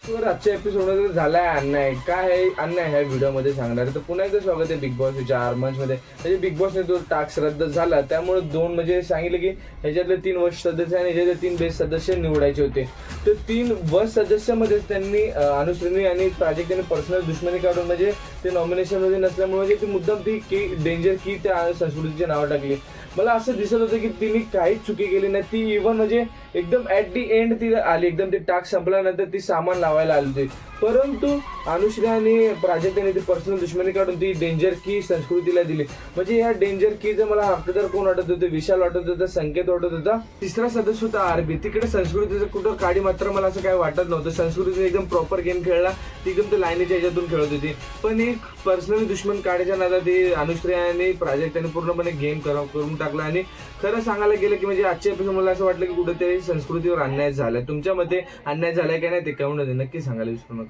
तर आजच्या एपिसोडमध्ये झालाय अन्याय. काय आहे अन्याय ह्या व्हिडिओमध्ये सांगणार. तर पुन्हा एकदा स्वागत आहे बिग बॉस विचार मंचमध्ये. म्हणजे बिग बॉसने तो टास्क रद्द झाला, त्यामुळे दोन म्हणजे सांगितलं की ह्याच्यातले 3 वर्ष सदस्य आणि ह्याच्यातले 3 बेस्ट सदस्य निवडायचे होते. तर 3 वर्ष सदस्यामध्ये त्यांनी अनुश्रीनी आणि प्राजक्ताने पर्सनल दुश्मनी काढून म्हणजे ते नॉमिनेशनमध्ये नसल्यामुळे म्हणजे ती मुद्दाम ती की डेंजर की त्या संस्कृतीची नावं टाकली. मला असं दिसत होतं की तिने काहीच चुकी केली नाही. ती इव्हन म्हणजे एकदम ॲट दी एंड ती आली, एकदम ते टास्क संपल्यानंतर ती सामान लावायला आली होती. परंतु अनुश्री आणि प्राजक्ताने ती पर्सनल दुश्मनी काढून ती डेंजर की संस्कृतीला दिली. म्हणजे या डेंजर कीचं मला हक्कदार कोण वाटत होतं? विशाल वाटत होता, संकेत वाटत होता, तिसरा सदस्य होता आरबी. तिकडे संस्कृतीचं कुठं काडी मात्र मला असं काय वाटत नव्हतं. संस्कृतीने एकदम प्रॉपर गेम खेळला, ती एकदम ते लाईनीच्या ह्याच्यातून खेळत होती. पण एक पर्सनली दुश्मन काढायच्या नादात ती अनुश्री आणि प्राजक्ताने पूर्णपणे गेम करून टाकला. आणि खरं सांगायला गेलं की म्हणजे आजच्या एपिसोड मला असं वाटलं की कुठेतरी संस्कृतीवर अन्याय झालाय. तुमच्या मते अन्याय झालाय का नाही ते कळून नक्की सांगायला विसरू नका.